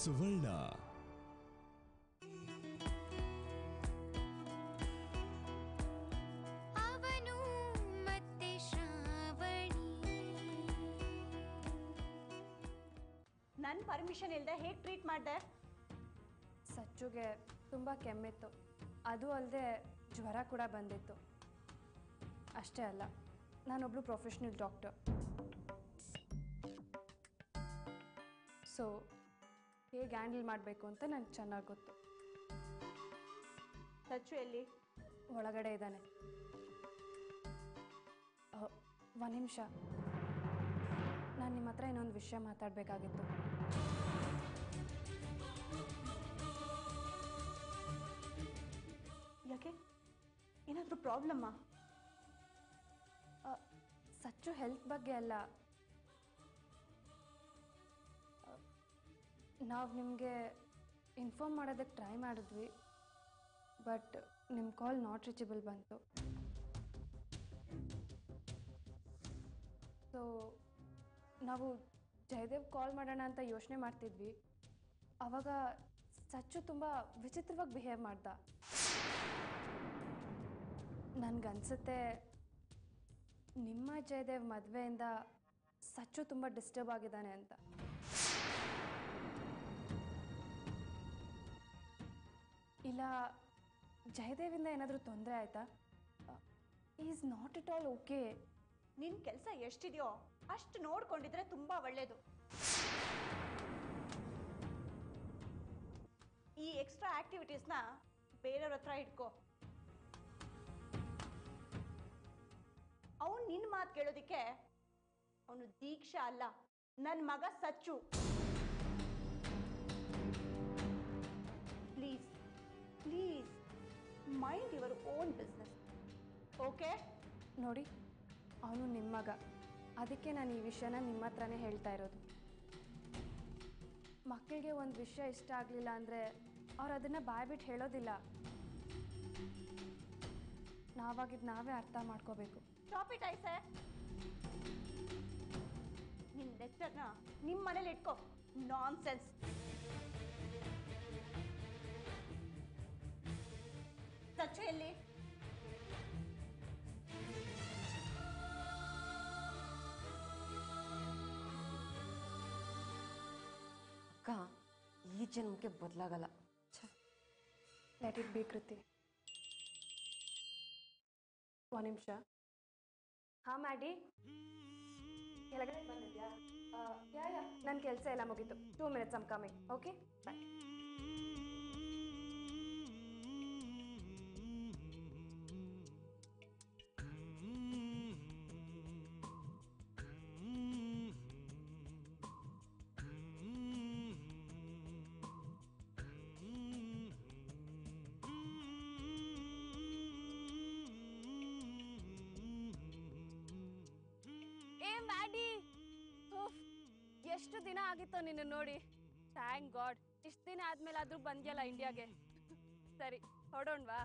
ಸುವರ್ಣ. ನನ್ನ ಪರ್ಮಿಷನ್ ಇಲ್ಲದೆ ಹೇಗೆ ಟ್ರೀಟ್ ಮಾಡಿದೆ? ಸಚ್ಚುಗೆ ತುಂಬ ಕೆಮ್ಮಿತ್ತು, ಅದು ಅಲ್ಲದೆ ಜ್ವರ ಕೂಡ ಬಂದಿತ್ತು. ಅಷ್ಟೇ ಅಲ್ಲ, ನಾನೊಬ್ಳು ಪ್ರೊಫೆಷ್ನಲ್ ಡಾಕ್ಟರ್. ಸೊ ಹೇಗೆ ಹ್ಯಾಂಡಲ್ ಮಾಡಬೇಕು ಅಂತ ನನಗೆ ಚೆನ್ನಾಗಿ ಗೊತ್ತು. ಸಚ್ಚು ಎಲ್ಲಿ? ಒಳಗಡೆ ಇದ್ದಾನೆ. ಒಂದು ನಿಮಿಷ, ನಾನು ನಿಮ್ಮ ಹತ್ರ ಇನ್ನೊಂದು ವಿಷಯ ಮಾತಾಡಬೇಕಾಗಿತ್ತು. ಯಾಕೆ? ಏನಾದರೂ ಪ್ರಾಬ್ಲಮ್ಮಾ? ಸಚ್ಚು ಹೆಲ್ತ್ ಬಗ್ಗೆ ಅಲ್ಲ, ನಾವು ನಿಮಗೆ ಇನ್ಫಾರ್ಮ್ ಮಾಡೋದಕ್ಕೆ ಟ್ರೈ ಮಾಡಿದ್ವಿ, ಬಟ್ ನಿಮ್ಮ ಕಾಲ್ ನಾಟ್ ರೀಚಬಲ್ ಬಂತು. ಸೊ ನಾವು ಜಯದೇವ್ ಕಾಲ್ ಮಾಡೋಣ ಅಂತ ಯೋಚನೆ ಮಾಡ್ತಿದ್ವಿ. ಆವಾಗ ಸಚ್ಚು ತುಂಬ ವಿಚಿತ್ರವಾಗಿ ಬಿಹೇವ್ ಮಾಡ್ದ. ನನಗನ್ಸುತ್ತೆ ನಿಮ್ಮ ಜಯದೇವ್ ಮದುವೆಯಿಂದ ಸಚ್ಚು ತುಂಬ ಡಿಸ್ಟರ್ಬ್ ಆಗಿದ್ದಾನೆ ಅಂತ. ಇಲ್ಲ ಜಯದೇವಿಂದ ಏನಾದರೂ ತೊಂದರೆ ಆಯಿತಾ? Is not it all okay. ನಿನ್ನ ಕೆಲಸ ಎಷ್ಟಿದೆಯೋ ಅಷ್ಟು ನೋಡ್ಕೊಂಡಿದ್ರೆ ತುಂಬ ಒಳ್ಳೆಯದು. ಈ ಎಕ್ಸ್ಟ್ರಾ ಆಕ್ಟಿವಿಟೀಸ್ನ ಬೇರೆಯವ್ರ ಹತ್ರ ಇಟ್ಕೋ. ಅವನು ನಿನ್ನ ಮಾತು ಕೇಳೋದಿಕ್ಕೆ ಅವನು ದೀಕ್ಷಾ ಅಲ್ಲ, ನನ್ನ ಮಗ Sachu. Please please mind your own business, okay? ನೋಡಿ, ಅವನು ನಿಮ್ಮ ಮಗ, ಅದಕ್ಕೆ ನಾನು ಈ ವಿಷಯನ ನಿಮ್ಮ ಹತ್ರನೇ ಹೇಳ್ತಾ ಇರೋದು. ಮಕ್ಕಳಿಗೆ ಒಂದು ವಿಷಯ ಇಷ್ಟ ಆಗಲಿಲ್ಲ ಅಂದರೆ ಅವ್ರು ಅದನ್ನು ಬಾಯ್ಬಿಟ್ಟು ಹೇಳೋದಿಲ್ಲ. ನಾವಾಗಿದ್ದು ನಾವೇ ಅರ್ಥ ಮಾಡ್ಕೋಬೇಕು. ಸ್ಟಾಪ್ ಇಟ್ ಐಸೆ. ನಿನ್ನ ಲೆಕ್ಚರ್ನ ನಿಮ್ಮ ಮನೇಲಿ ಇಟ್ಕೋ. ನಾನ್ ಸೆನ್ಸ್. ಸಚ್ಚು ಎಲ್ಲಿ? ಅಕ್ಕ, ಈ ಜನ್ಮಕ್ಕೆ ಬದಲಾಗಲ್ಲ. ಲೆಟ್ ಇಟ್ ಬಿ ಕೃತಿ. ಒಂದು ನಿಮಿಷ. ಹಾಂ ಮಾಡಿ, ಕೆಳಗಡೆ ಬಂದಿದ್ಯಾ? ನನ್ನ ಕೆಲಸ ಎಲ್ಲ ಮುಗೀತು. 2 minutes I'm coming. Okay bye. ಎಷ್ಟು ದಿನ ಆಗಿತ್ತು ನಿನ್ನ ನೋಡಿ. ಥ್ಯಾಂಕ್ ಗಾಡ್, ಇಷ್ಟು ದಿನ ಆದ್ಮೇಲೆ ಆದ್ರೂ ಬಂದ್ಯಲ್ಲ ಇಂಡಿಯಾಗೆ. ಸರಿ, ಹೊಡೋಣ್ವಾ?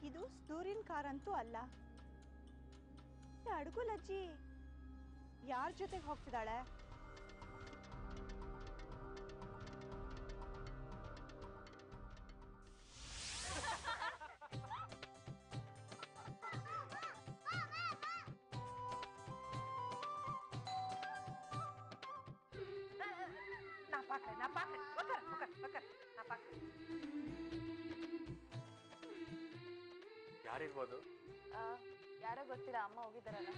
ಇದು ಸೂರ್ಯನ್ ಕಾರ್ ಅಂತೂ ಅಲ್ಲ. ಅಡುಗುಲಜ್ಜಿ ಯಾರ ಜೊತೆಗೆ ಹೋಗ್ತಿದ್ದಾಳೆ? ಯಾರಿರ್ಬೋದು? ಯಾರೋ ಗೊತ್ತಿಲ್ಲ, ಅಮ್ಮ ಹೋಗಿದ್ದಾರಲ್ಲ.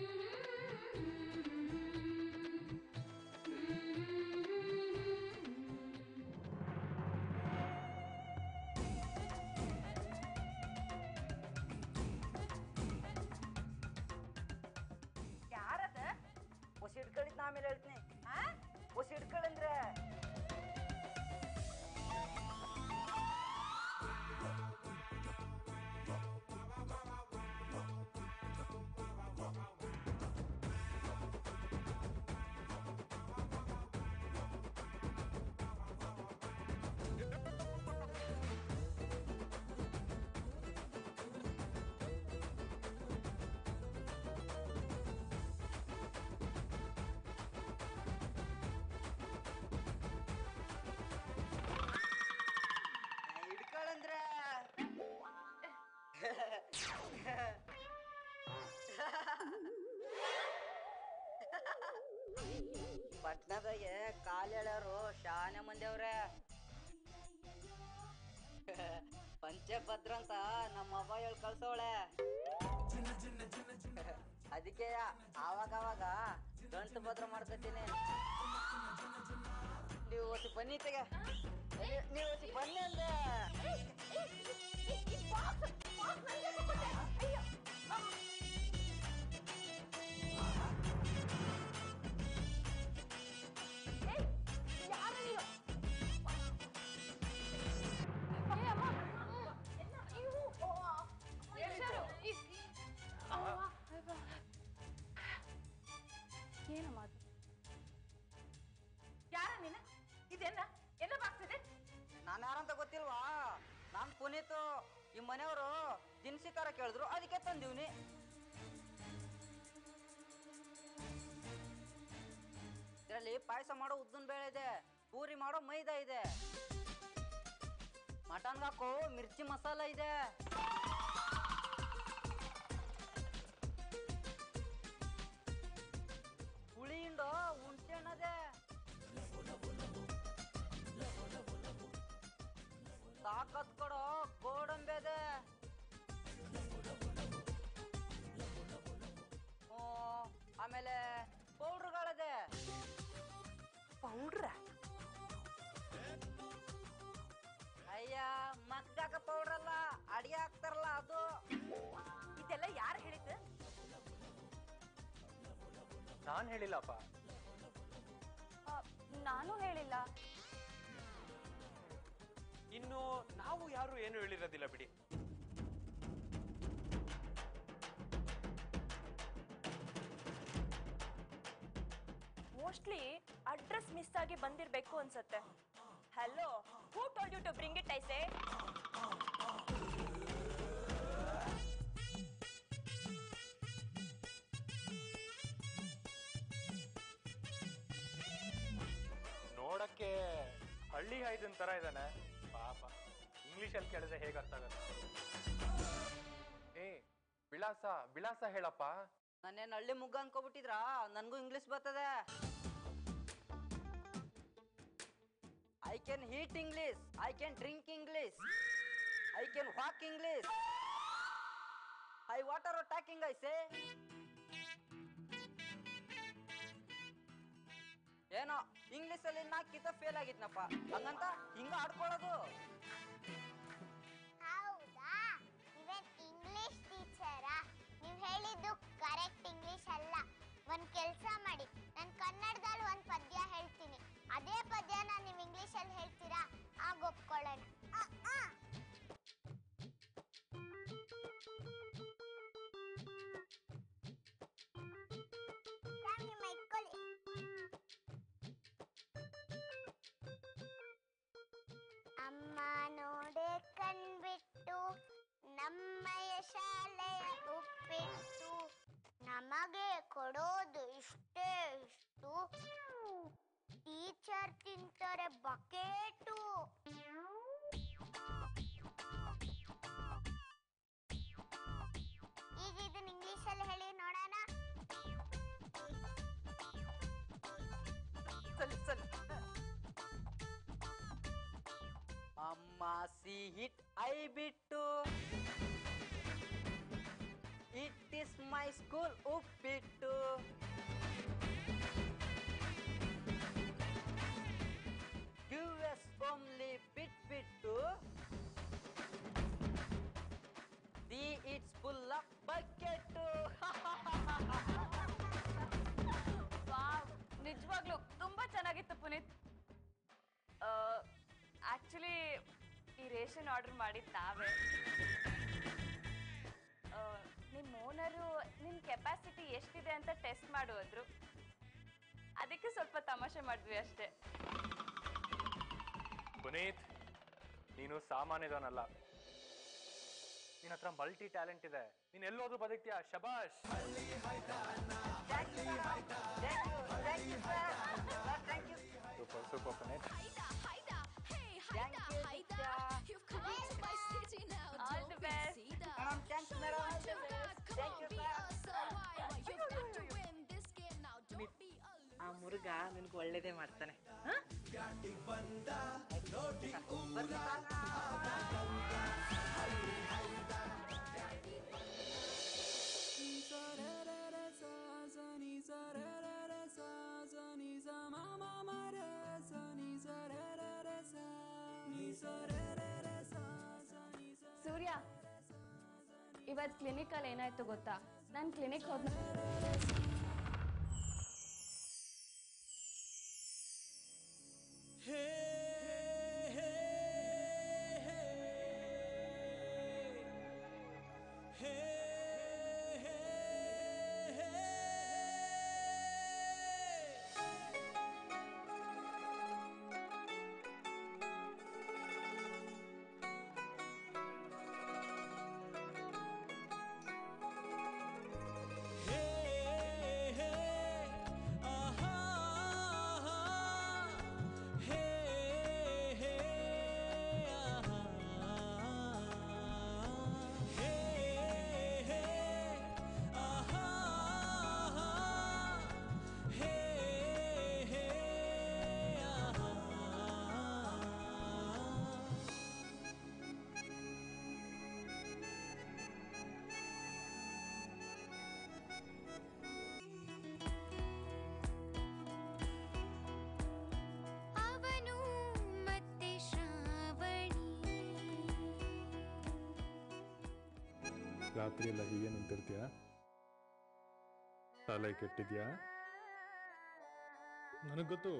ಯಾರದ ಹೊಸ ಹಿಡ್ಕಳಿದ್ ಆಮೇಲೆ ಹೇಳ್ತೀನಿ. ಹೊಸ ಹಿಡ್ಕಳಂದ್ರೆ ಪಟ್ನದಾಗೆ ಕಾಲ್ ಎಳ್ಯಾರು ಶಾನೆ ಮಂದಿ ಅವ್ರೆ. ಪಂಚಭದ್ರ ಅಂತ ನಮ್ಮ ಅವ್ವ ಹೇಳಿ ಕಳ್ಸವಳೆ. ಅದಕ್ಕೆ ಆವಾಗ ಗಂಟು ಭದ್ರ ಮಾಡ್ಕೊತೀನಿ. ನೀವು ಬನ್ನಿ ತೆಗೆ, ನೀವು ಬನ್ನಿ ಅಂದೆ. ಏನಮ್ಮ ಅದು? ಯಾರ ನೀನ? ಇದೆನ್ನ ಎಲ್ಲ ಬಾಗ್ತಿದೆ? ನಾನು ಯಾರಂತ ಗೊತ್ತಿಲ್ವಾ? ನಾನ್ ಪುನೀತ್. ಈ ಮನೆಯವರು ದಿನಸಿ ಕಾರ ಕೇಳಿದ್ರು, ಅದಕ್ಕೆ ತಂದೀವ್ನಿ. ಇದರಲ್ಲಿ ಪಾಯಸ ಮಾಡೋ ಉದ್ದಿನ ಬೇಳೆ ಇದೆ, ಪೂರಿ ಮಾಡೋ ಮೈದಾ ಇದೆ, ಮಟನ್ ಹಾಕೋ ಮಿರ್ಚಿ ಮಸಾಲ ಇದೆ, ಹುಳಿ ಹಿಂಡೋ ಹುಣಸೆ ಹಣ್ಣದೆ, ತಾಕತ್ ಕೊಡೋ ಗೋಡಂಬಿ ಇದೆ, ಆಮೇಲೆ ಪೌಡ್ರ್ಗಳಿದೆ. ಪೌಡ್ರ? ಅಯ್ಯ, ಮಗ್ಗಾಕ ಪೌಡ್ರ್ ಅಲ್ಲ, ಅಡಿಗೆ ಹಾಕ್ತಾರಲ್ಲ ಅದು. ಇದೆಲ್ಲ ಯಾರು ಹೇಳಿದ್ದು? ನಾನ್ ಹೇಳಿಲ್ಲಪ್ಪ. ನಾನು ಹೇಳಿಲ್ಲ. ಇನ್ನು ನಾವು ಯಾರು ಏನು ಹೇಳಿರೋದಿಲ್ಲ ಬಿಡಿ. ಮೋಸ್ಟ್ಲಿ ಅಡ್ರೆಸ್ ಮಿಸ್ ಆಗಿ ಬಂದಿರಬೇಕು ಅನ್ಸುತ್ತೆ. Hello, who told you to bring it I say? ನೋಡಕ್ಕೆ ಹಳ್ಳಿ ಹೈದನ್ ತರ ಇದ್ದಾನೆ ಪಾಪ. ಇಂಗ್ಲಿಷಲ್ಲಿ ಕೇಳಿದ್ರೆ ಹೇಗೆ ಅರ್ಥ ಆಗುತ್ತೆ? ಏ ವಿಳಾಸ ವಿಳಾಸ ಹೇಳಪ್ಪ. ನಾನೇನು ಹಳ್ಳಿ ಮುಗ್ಗ ಅನ್ಕೋಬಿಟ್ಟಿದ್ರಾ? ನನ್ಗೂ ಇಂಗ್ಲಿಷ್ ಬರ್ತದೆ. I can heat English, I can drink English, I can walk English, I what are talking I say. ಏನೋ ಇಂಗ್ಲಿಷ್ ಅಲ್ಲಿ 4 ಕಿತ ಫೇಲ್ ಆಗಿದ್ನಪ್ಪ, ಹಂಗಂತ ಹಿಂಗ ಆಡ್ಕೊಳ್ಳೋದು. ಹೌದಾ? ನೀವೇನ್ ಇಂಗ್ಲಿಷ್ ಟೀಚರಾ? ನೀವು ಹೇಳಿದ್ದು ಕರೆಕ್ಟ್ ಇಂಗ್ಲಿಷ್ ಅಲ್ಲ. ಒಂದ್ ಕೆಲ್ಸ ಮಾಡಿ, ನಾನು ಕನ್ನಡದಲ್ಲಿ ಒಂದ್ ಪದ್ಯ ಹೇಳ್ತೀನಿ, ಅದೇ ಪದ್ಯನ ನೀವು ಇಂಗ್ಲಿಷ್ ಅಲ್ಲಿ ಹೇಳ್ತೀರಾ? ಆಗ ಒಪ್ಕೊಳ್ಳೋಣ. ಅಮ್ಮ ನೋಡೆ ಕಣ್ಬಿಟ್ಟು ನಮ್ಮಯ ಶಾಲೆಯ ಉಪ್ಪಿಟ್ಟು, ನಮಗೆ ಕೊಡೋದು ಇಷ್ಟೇ ಇಷ್ಟು, ಟೀಚರ್ ತಿಂತಾರೆ ಬಕೆಟು. ಈಗ ಇದನ್ನ ಇಂಗ್ಲಿಷ್ ಅಲ್ಲಿ ಹೇಳಿ ನೋಡೋಣ. ಅಮ್ಮ ಸಿಹಿಟ್ ಐ ಬಿಟ್ಟು, it is my school uppittu, US ಓಮ್ಲಿ ಬಿಟ್ಬಿಟ್ಟು, the it's full of bucket. ನಿಜವಾಗ್ಲೂ ತುಂಬಾ ಚೆನ್ನಾಗಿತ್ತು ಪುನೀತ್. ಆಕ್ಚುಲಿ ಈ ರೇಷನ್ ಆರ್ಡರ್ ಮಾಡಿದ್ ನಾವೇ. ನಿಮ್ಮ ಓನರು ನಿಮ್ಮ ಕೆಪಾಸಿಟಿ ಎಷ್ಟಿದೆ ಅಂತ ಟೆಸ್ಟ್ ಮಾಡುವಂದ್ರು, ಅದಕ್ಕೆ ಸ್ವಲ್ಪ ತಮಾಷೆ ಮಾಡಿದ್ವಿ ಅಷ್ಟೇ. ಪುನೀತ್, ನೀನು ಸಾಮಾನ್ಯದವನಲ್ಲ. ನಿನ್ನ ಹತ್ರ ಮಲ್ಟಿ ಟ್ಯಾಲೆಂಟ್ ಇದೆ. ನೀನ್ ಎಲ್ಲೋದ್ರು ಬದುಕ್ತೀಯ. ಶಬಾಷ್. Super super Puneeth. All the best. Madam thanks madam thank you ಆ ಮುರುಗ ನಿನ್ಗೆ ಒಳ್ಳೇದೇ ಮಾಡ್ತಾನೆ. ಸೂರ್ಯ, ಇವತ್ತು ಕ್ಲಿನಿಕಲ್ಲಿ ಏನಾಯ್ತು ಗೊತ್ತಾ? ನಾನು ಕ್ಲಿನಿಕ್ ಹೋದ ರಾತ್ರಿ ಎಲ್ಲ ಹೀಗೆ ನಿಂತಿರ್ತೀಯ? ತಲೆ ಕೆಟ್ಟಿದ್ಯಾ? ನನಗೆ ಗೊತ್ತು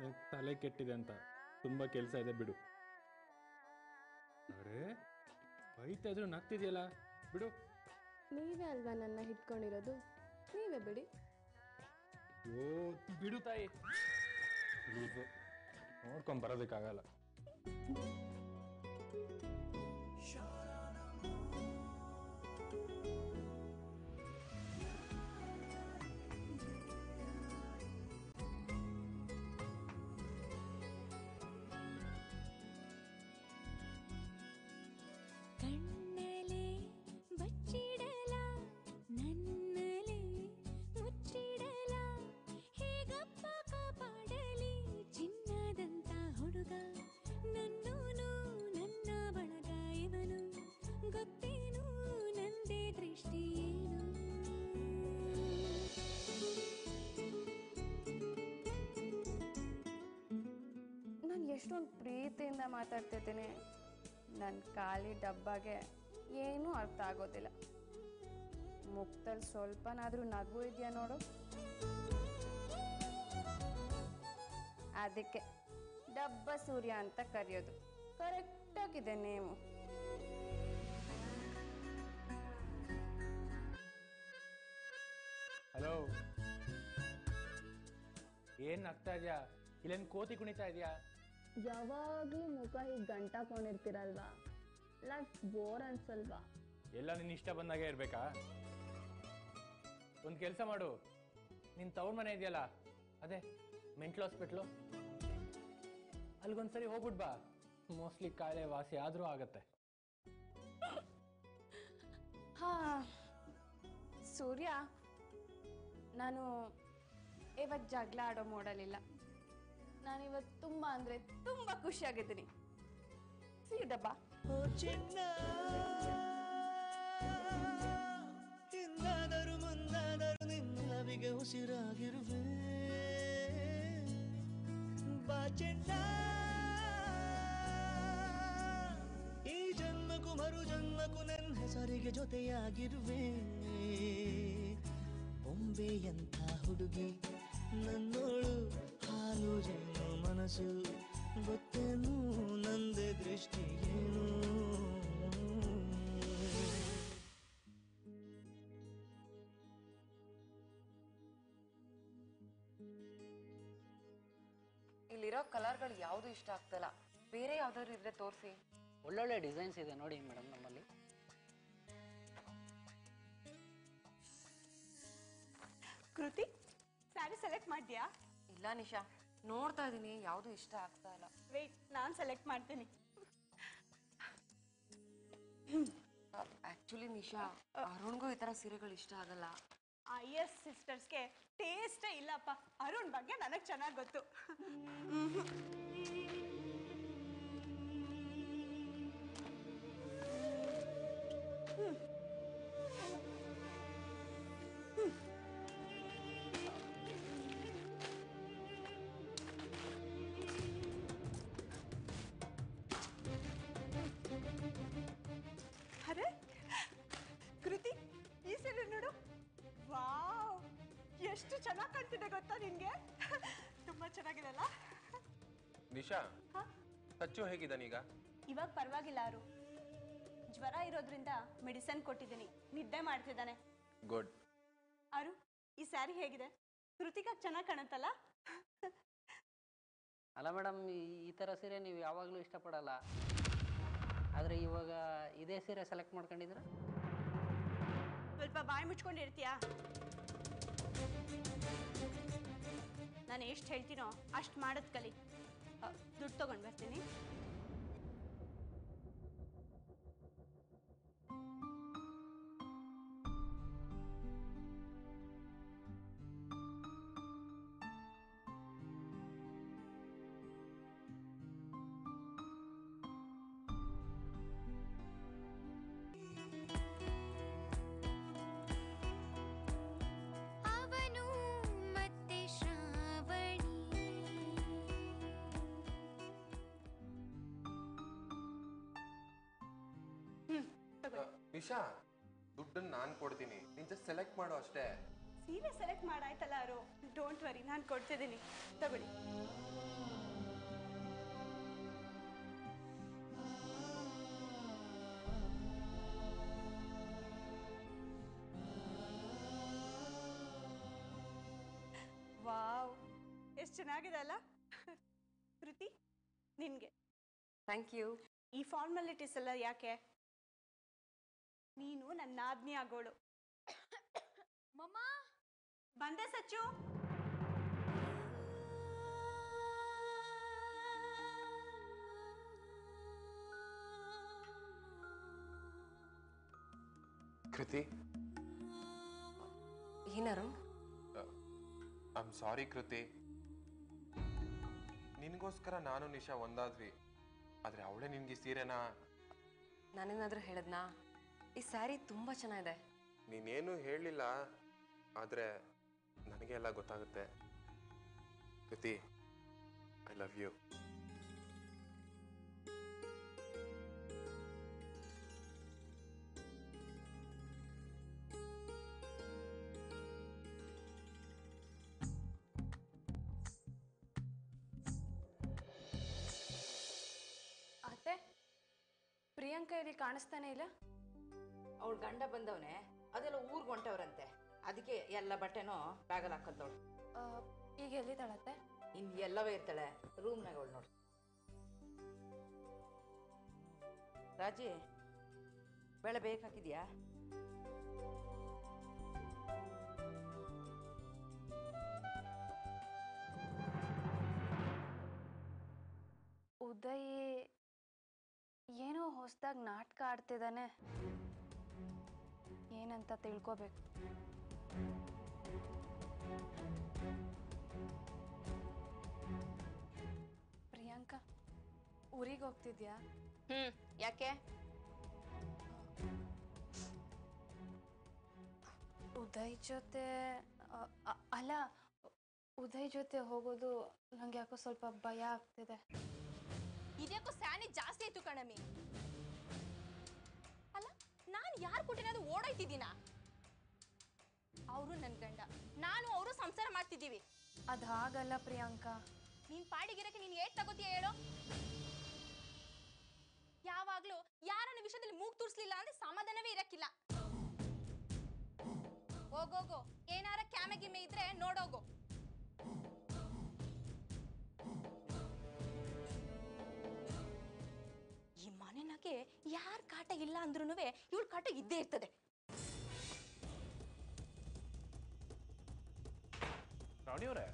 ನಿನ್ ತಲೆ ಕೆಟ್ಟಿದೆ ಅಂತ. ತುಂಬ ಕೆಲಸ ಇದೆ, ಬಿಡು. ಅರೆ ಬೈತಾ ಇದ್ರು ನಗ್ತಿದ್ಯಲ್ಲ, ಬಿಡು. ನೀವೇ ಅಲ್ವಾ ನನ್ನ ಹಿಡ್ಕೊಂಡಿರೋದು, ನೀವೇ ಬಿಡಿ. ಓ ಬಿಡು ತಾಯಿ, ನೋಡ್ಕೊಂಡು ಬರೋದಕ್ಕಾಗಲ್ಲ. ಎಷ್ಟೊಂದು ಪ್ರೀತಿಯಿಂದ ಮಾತಾಡ್ತಿದ್ದೀನಿ, ನನ್ನ ಖಾಲಿ ಡಬ್ಬಾಗೆ ಏನೂ ಅರ್ಥ ಆಗೋದಿಲ್ಲ. ಮುಖದಲ್ಲಿ ಸ್ವಲ್ಪನಾದರೂ ನಗು ಇದೆಯಾ ನೋಡು, ಅದಕ್ಕೆ ಡಬ್ಬ ಸೂರ್ಯ ಅಂತ ಕರೆಯೋದು. ಕರೆಕ್ಟಾಗಿದೆ ನೇಮು. ಹಲೋ, ಏನ್ ಆಗ್ತಾ ಇದೆಯಾ? ಇಲ್ಲೇನು ಕೋತಿ ಕುಣಿತಾ ಇದೆಯಾ? ಯಾವಾಗಲೂ ಮುಖ ಹೀಗೆ ಗಂಟಾಕೊಂಡಿರ್ತೀರಲ್ವಾ, ಲೈಫ್ ಬೋರ್ ಅನ್ಸಲ್ವಾ? ಎಲ್ಲ ನಿನ್ನ ಇಷ್ಟ ಬಂದಾಗೆ ಇರ್ಬೇಕಾ? ಒಂದು ಕೆಲಸ ಮಾಡು, ನಿನ್ನ ತವ್ರ ಮನೆ ಇದೆಯಲ್ಲ, ಅದೇ ಮೆಂಟಲ್ ಹಾಸ್ಪಿಟ್ಲು, ಅಲ್ಲಿಗೊಂದ್ಸರಿ ಹೋಗ್ಬಿಟ್ ಬಾ. ಮೋಸ್ಟ್ಲಿ ಕಾಯಿಲೆ ವಾಸಿ ಆದರೂ ಆಗತ್ತೆ. ಹಾ ಸೂರ್ಯ, ನಾನು ಇವತ್ತು ಜಗಳ ಆಡೋ ಮೋಡಲಿಲ್ಲ. ನಾನಿವತ್ತು ತುಂಬ ಅಂದರೆ ತುಂಬ ಖುಷಿಯಾಗಿದ್ದೀನಿ. ಸೀದಬ್ಬ ಹಿಂದಾದರೂ ಮುಂದಾದರೂ ನಿನ್ನವಿಗೆ ಉಸಿರಾಗಿರುವೆ ಬಾಚೆಂಡ. ಈ ಜನ್ಮಕ್ಕೂ ಮರು ಜನ್ಮಕ್ಕೂ ನನ್ನ ಹೆಸರಿಗೆ ಜೊತೆಯಾಗಿರುವೆ. ಬೊಂಬೆಯಂಥ ಹುಡುಗಿ ನನ್ನೋಳು, ಹಾಲು ಜೇನು ಮನಸ್ಸು, ಗೊತ್ತೇನು ನಂದೇ ದೃಷ್ಟಿ ಏನು. ಇಲ್ಲಿರೋ ಕಲರ್ಗಳು ಯಾವುದು ಇಷ್ಟ ಆಗ್ತಲ್ಲ, ಬೇರೆ ಯಾವ್ದಾದ್ರು ಇದ್ರೆ ತೋರಿಸಿ. ಒಳ್ಳೊಳ್ಳೆ ಡಿಸೈನ್ಸ್ ಇದೆ ನೋಡಿ ಮೇಡಮ್ ನಮ್ಮಲ್ಲಿ. ಕೃತಿ, ಸ್ಯಾರಿ ಸೆಲೆಕ್ಟ್ ಮಾಡಿದ್ಯಾ? ಇಲ್ಲ ನಿಶಾ, ನೋಡ್ತಾ ಇದೀನಿ, ಯಾವುದು ಇಷ್ಟ ಆಗ್ತಾ ಇಲ್ಲ. ವೇಟ್, ನಾನು ಸೆಲೆಕ್ಟ್ ಮಾಡ್ತೀನಿ. ಆಕ್ಚುಲಿ ನಿಶಾ ಅರುಣ್ಗೂ ಈ ತರ ಸೀರೆಗಳು ಇಷ್ಟ ಆಗಲ್ಲ. IS ಸಿಸ್ಟರ್ಸ್ಗೆ ಟೇಸ್ಟೇ ಇಲ್ಲಪ್ಪ. ಅರುಣ್ ಬಗ್ಗೆ ನನಗೆ ಚೆನ್ನಾಗಿ ಗೊತ್ತು. ಅರೆ ಕೃತಿ, ಈ ಸೀರೆ ನೋಡು. ವಾವ್, ಎಷ್ಟು ಚೆನ್ನಾಗಿ ಕಾಣ್ತಿದೆ ಗೊತ್ತಾ ನಿನ್ಗೆ? ತುಂಬಾ ಚೆನ್ನಾಗಿದೆ ಅಲ್ಲ? ನಿಶಾ, ಸಚ್ಚು ಹೇಗಿದ್ದಾನೀಗ? ಇವಾಗ ಪರವಾಗಿಲ್ಲ ಅರು. ಜ್ವರ ಇರೋದ್ರಿಂದ ಮೆಡಿಸಿನ್ ಕೊಟ್ಟಿದ್ದೀನಿ, ನಿದ್ದೆ ಮಾಡ್ತಿದ್ದಾನೆ. ಗುಡ್. ಅರು, ಈ ಸ್ಯಾರಿ ಹೇಗಿದೆ? ಕೃತಿಕಾ ಚೆನ್ನಾಗಿ ಕಾಣುತ್ತಲ್ಲ? ಅಲ್ಲ ಮೇಡಮ್, ಈ ಥರ ಸೀರೆ ನೀವು ಯಾವಾಗಲೂ ಇಷ್ಟಪಡಲ್ಲ, ಆದರೆ ಇವಾಗ ಇದೇ ಸೀರೆ ಸೆಲೆಕ್ಟ್ ಮಾಡ್ಕೊಂಡಿದ್ರೆ ಸ್ವಲ್ಪ ಬಾಯಿ ಮುಚ್ಕೊಂಡಿರ್ತೀಯಾ? ನಾನು ಎಷ್ಟು ಹೇಳ್ತೀನೋ ಅಷ್ಟು ಮಾಡೋದು ಕಲಿ. ದುಡ್ಡು ತಗೊಂಡು ಬರ್ತೀನಿ. ನಿಶಾ, ದುಡ್ಡನ್ನ ನಾನು ಕೊಡ್ತೀನಿ, ನೀನ್ ಜಸ್ಟ್ ಸೆಲೆಕ್ಟ್ ಮಾಡು ಅಷ್ಟೇ. ಸೀರೆ ಸೆಲೆಕ್ಟ್ ಮಾಡಾಯ್ತಲ್ಲ ಅರು, ಡೋಂಟ್ ವರಿ, ನಾನು ಕೊಡ್ತಿದ್ದೀನಿ, ತಗೊಳ್ಳಿ. ವಾವ್, ಎಷ್ಟು ಚೆನ್ನಾಗಿದೆ ಅಲ್ಲ? ಕೃತಿ, ನಿನ್ಗೆ. Thank you. ಈ ಫಾರ್ಮಾಲಿಟೀಸ್ ಎಲ್ಲ ಯಾಕೆ? ನೀನು ನನ್ನ ನಾದ್ನಿ ಆಗೋಳು. ಮಮ್ಮಾ, ಬಂದೆ ಸಚ್ಚು. ಕೃತಿ, ಏನಾರು? ಐ ಆಮ್ ಸಾರಿ ಕೃತಿ. ನಿನಗೋಸ್ಕರ ನಾನು ನಿಶಾ ಒಂದಾದ್ವಿ, ಆದ್ರೆ ಅವಳೇ ನಿನ್ಗೆ ಸೀರೆನಾ? ನಾನೇನಾದ್ರೂ ಹೇಳದ್ನಾ? ಈ ಸ್ಯಾರಿ ತುಂಬಾ ಚೆನ್ನಾಗಿದೆ. ನೀನೇನು ಹೇಳಲಿಲ್ಲ, ಆದ್ರೆ ನನಗೆ ಎಲ್ಲ ಗೊತ್ತಾಗುತ್ತೆ. ಕೃತಿ, ಐ ಲವ್ ಯು. ಅತ್ತೆ, ಪ್ರಿಯಾಂಕಾ ಇಲ್ಲಿ ಕಾಣಿಸ್ತಾನೆ ಇಲ್ಲ. ಅವಳು ಗಂಡ ಬಂದವನೇ, ಅದೆಲ್ಲ ಊರ್ಗ್ ಹೊಂಟವ್ರಂತೆ, ಅದಕ್ಕೆ ಎಲ್ಲ ಬಟ್ಟೆನೂ ಬ್ಯಾಗಲ್ಲಿ ಹಾಕಂತವಳು. ಈಗ ಎಲ್ಲಿದ್ದಾಳತ್ತೆ? ಇನ್ನು ಎಲ್ಲವೇ ಇರ್ತಾಳೆ, ರೂಮ್ನಾಗ ಅವಳು ನೋಡಿ. ರಾಜಿ, ಬೇಳೆ ಬೇಗ ಹಾಕಿದ್ಯಾ? ಉದಯ್ ಏನೋ ಹೊಸದಾಗಿ ನಾಟಕ ಆಡ್ತಿದ್ದಾನೆ, ಏನಂತ ತಿಳ್ಕೋಬೇಕು. ಪ್ರಿಯಾಂಕಾ, ಊರಿಗೆ ಹೋಗ್ತಿದ್ಯಾ? ಯಾಕೆ? ಉದಯ್ ಜೊತೆ ಅಲ್ಲ, ಉದಯ್ ಜೊತೆ ಹೋಗೋದು ನಂಗೆ ಯಾಕೋ ಸ್ವಲ್ಪ ಭಯ ಆಗ್ತಿದೆ. ಇದ್ಯಾಕೋ ಸ್ಯಾನಿ ಜಾಸ್ತಿ ಆಯ್ತು ಕಣಮಿ. ಅಲ್ಲ, ನಾನು ಯಾರು ಕೊಟ್ಟಿರೋದು ಓಡಾಯ್ತಿದ್ದೀನ? ಅವರು ನನ್ನ ಗಂಡ, ನಾನು ಅವರು ಸಂಸಾರ ಮಾಡ್ತಿದ್ದೀವಿ. ಅದು ಹಾಗಲ್ಲ ಪ್ರಿಯಾಂಕಾ. ನೀನ್ ಪಾಡಿಗಿರಕ್ಕೆ ನೀನ್ ಏಟ್ ತಗೋತೀಯ ಹೇಳೋ? ಯಾವಾಗ್ಲೂ ಯಾರನ್ನ ವಿಷಯದಲ್ಲಿ ಮೂಗ್ ತೂರ್ಸ್ಲಿಲ್ಲ ಅಂದ್ರೆ ಸಮಾಧಾನವೇ ಇರಕ್ಕಿಲ್ಲ. ಹೋಗೋಗೋ, ಏನಾರ ಕ್ಯಾಮೆ ಗಿಮ್ಮೆ ಇದ್ರೆ ನೋಡೋಗೋ. ಈ ಮನೆನಾಗೆ ಯಾರ ಕಾಟ ಇಲ್ಲ ಅಂದ್ರೂ ಇವಳ ಕಾಟ ಇದ್ದೇ ಇರ್ತದೆ. ರಾಣಿಯವರೇ,